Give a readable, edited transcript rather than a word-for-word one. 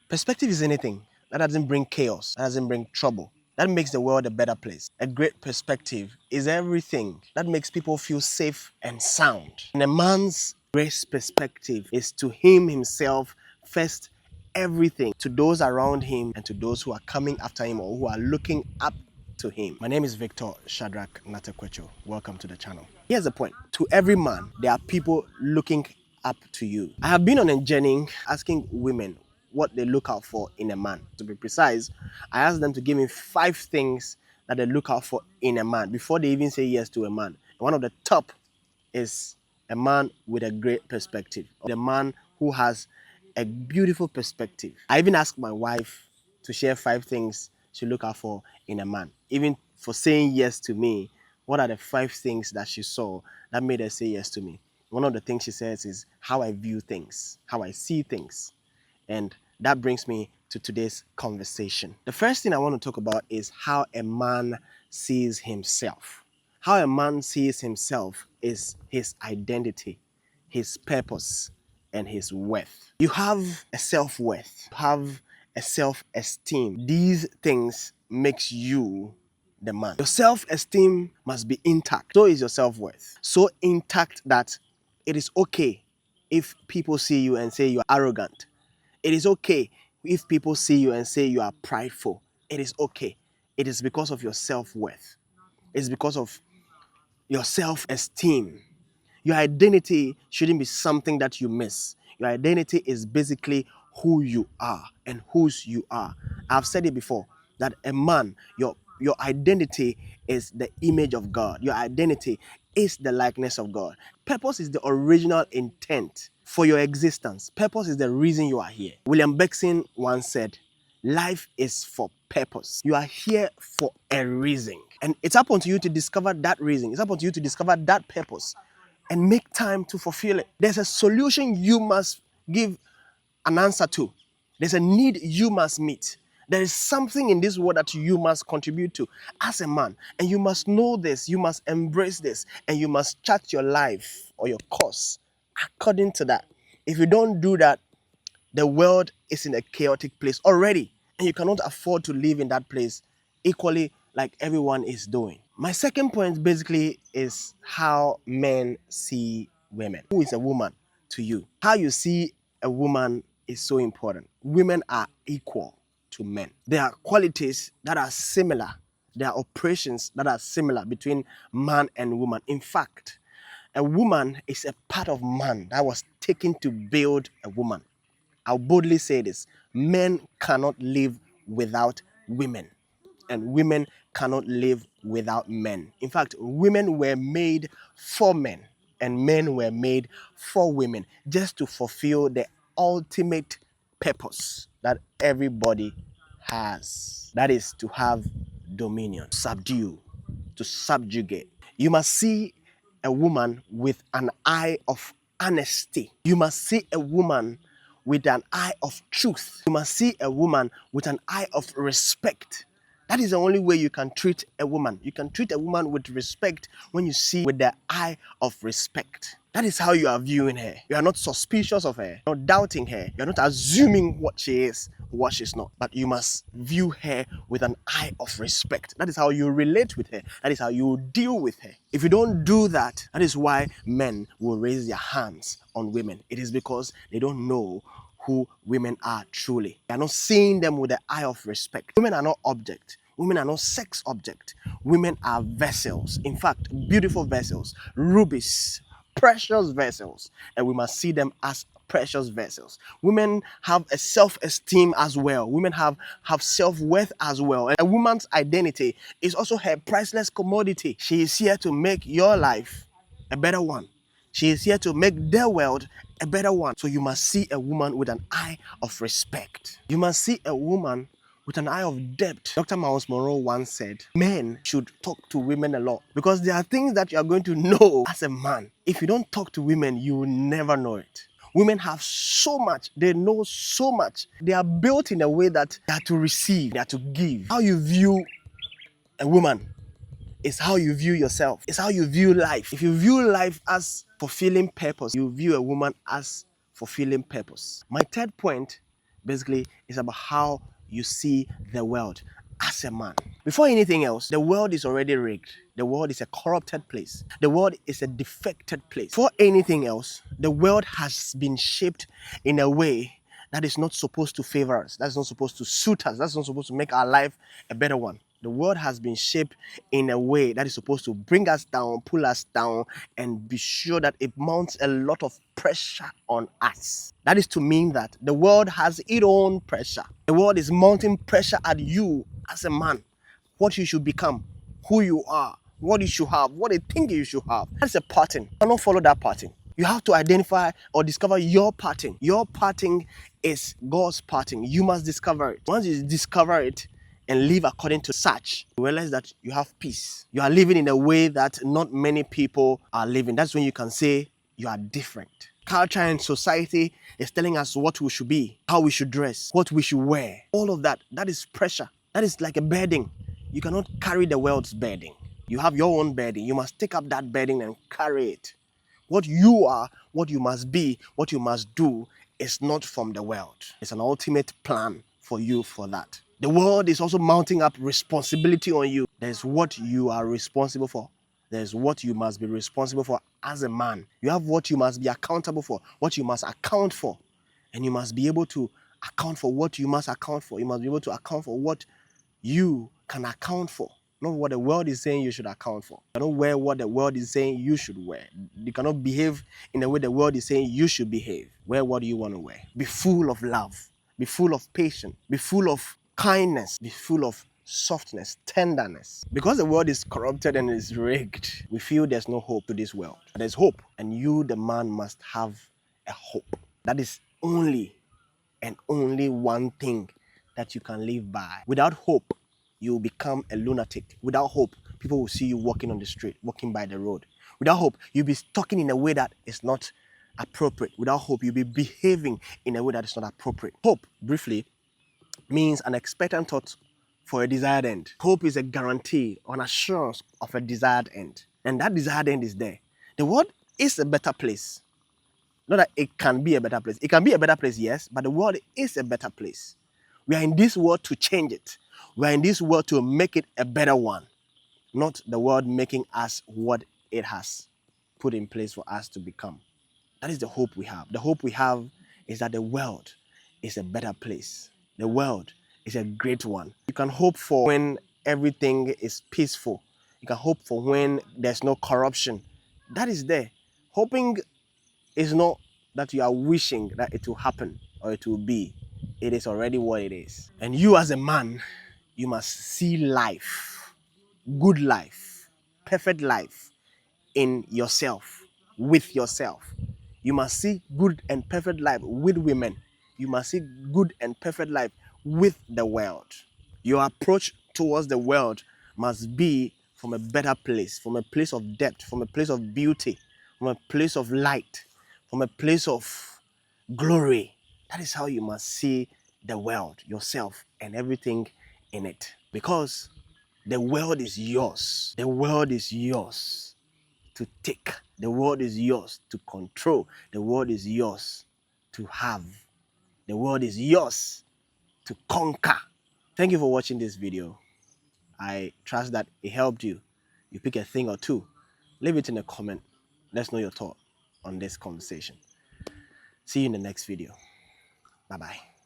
Perspective is anything that doesn't bring chaos, that doesn't bring trouble, that makes the world a better place. A great perspective is everything that makes people feel safe and sound. And a man's great perspective is to him himself first, everything, to those around him and to those who are coming after him or who are looking up to him. My name is Victor Shadrach Natekwecho. Welcome to the channel. Here's the point. To every man, there are people looking up to you. I have been on a journey asking women what they look out for in a man. To be precise, I asked them to give me 5 things that they look out for in a man before they even say yes to a man. And one of the top is a man with a great perspective, the man who has a beautiful perspective. I even asked my wife to share 5 things she look out for in a man. Even for saying yes to me, what are the 5 things that she saw that made her say yes to me? One of the things she says is how I view things, how I see things. And that brings me to today's conversation. The first thing I want to talk about is how a man sees himself. How a man sees himself is his identity, his purpose, and his worth. You have a self-worth, you have a self-esteem. These things makes you the man. Your self-esteem must be intact. So is your self-worth. So intact that it is okay if people see you and say you are arrogant. It is okay if people see you and say you are prideful. It is okay. It is because of your self-worth. It's because of your self-esteem. Your identity shouldn't be something that you miss. Your identity is basically who you are and whose you are. I've said it before that a man, your identity is the image of God. Your identity is the likeness of God. Purpose is the original intent for your existence. Purpose is the reason you are here. William Beckson once said, life is for purpose. You are here for a reason. And it's up to you to discover that reason. It's up to you to discover that purpose and make time to fulfill it. There's a solution you must give an answer to. There's a need you must meet. There is something in this world that you must contribute to as a man. And you must know this, you must embrace this, and you must chart your life or your course according to that. If you don't do that, the world is in a chaotic place already, and you cannot afford to live in that place equally like everyone is doing. My second point basically is how men see women. Who is a woman to you? How you see a woman is so important. Women are equal to men. There are qualities that are similar. There are operations that are similar between man and woman. In fact, a woman is a part of man that was taken to build a woman. I'll boldly say this. Men cannot live without women, and women cannot live without men. In fact, women were made for men, and men were made for women, just to fulfill the ultimate purpose that everybody has. That is to have dominion, subdue, to subjugate. You must see a woman with an eye of honesty. You must see a woman with an eye of truth. You must see a woman with an eye of respect. That is the only way you can treat a woman. You can treat a woman with respect when you see with the eye of respect. That is how you are viewing her. You are not suspicious of her, not doubting her. You are not assuming what she is, what she's not. But you must view her with an eye of respect. That is how you relate with her. That is how you deal with her. If you don't do that, that is why men will raise their hands on women. It is because they don't know who women are truly. They are not seeing them with the eye of respect. Women are not object. Women are not sex object. Women are vessels. In fact, beautiful vessels, rubies, precious vessels, and we must see them as precious vessels. Women have a self-esteem as well. Women have self-worth as well. And a woman's identity is also her priceless commodity. She is here to make your life a better one. She is here to make their world a better one. So you must see a woman with an eye of respect. You must see a woman with an eye of depth. Dr. Miles Monroe once said, men should talk to women a lot because there are things that you are going to know as a man. If you don't talk to women, you will never know it. Women have so much. They know so much. They are built in a way that they are to receive, they are to give. How you view a woman is how you view yourself. It's how you view life. If you view life as fulfilling purpose, you view a woman as fulfilling purpose. My third point Basically, it's about how you see the world as a man. Before anything else, the world is already rigged. The world is a corrupted place. The world is a defected place. Before anything else, the world has been shaped in a way that is not supposed to favor us. That's not supposed to suit us. That's not supposed to make our life a better one. The world has been shaped in a way that is supposed to bring us down, pull us down, and be sure that it mounts a lot of pressure on us. That is to mean that the world has its own pressure. The world is mounting pressure at you as a man, what you should become, who you are, what you should have, what they think you should have. That's a pattern. You cannot follow that pattern. You have to identify or discover your pattern. Your pattern is God's pattern. You must discover it. Once you discover it and live according to such, you realize that you have peace. You are living in a way that not many people are living. That's when you can say you are different. Culture and society is telling us what we should be, how we should dress, what we should wear. All of that, that is pressure. That is like a burden. You cannot carry the world's burden. You have your own burden. You must take up that burden and carry it. What you are, what you must be, what you must do is not from the world. It's an ultimate plan for you for that. The world is also mounting up responsibility on you. There's what you are responsible for. There's what you must be responsible for as a man. You have what you must be accountable for, what you must account for. And you must be able to account for what you must account for. You must be able to account for what you can account for. Not what the world is saying you should account for. You cannot wear what the world is saying you should wear. You cannot behave in the way the world is saying you should behave. Wear what you want to wear. Be full of love. Be full of patience. Be full of kindness. Be full of softness, tenderness. Because the world is corrupted and is rigged, we feel there's no hope to this world. But there's hope. And you, the man, must have a hope. That is only and only one thing that you can live by. Without hope, you will become a lunatic. Without hope, people will see you walking on the street, walking by the road. Without hope, you'll be talking in a way that is not appropriate. Without hope, you'll be behaving in a way that is not appropriate. Hope, briefly, means an expectant thought for a desired end. Hope is a guarantee or an assurance of a desired end. And that desired end is there. The world is a better place. Not that it can be a better place. It can be a better place, yes, but the world is a better place. We are in this world to change it. We are in this world to make it a better one, not the world making us what it has put in place for us to become. That is the hope we have. The hope we have is that the world is a better place. The world is a great one. You can hope for when everything is peaceful. You can hope for when there's no corruption. That is there. Hoping is not that you are wishing that it will happen or it will be. It is already what it is. And you as a man, you must see life, good life, perfect life in yourself, with yourself. You must see good and perfect life with women. You must see good and perfect life with the world. Your approach towards the world must be from a better place, from a place of depth, from a place of beauty, from a place of light, from a place of glory. That is how you must see the world, yourself, and everything in it. Because the world is yours. The world is yours to take. The world is yours to control. The world is yours to have. The world is yours to conquer. Thank you for watching this video. I trust that it helped you. You pick a thing or two. Leave it in a comment. Let's know your thought on this conversation. See you in the next video. Bye-bye.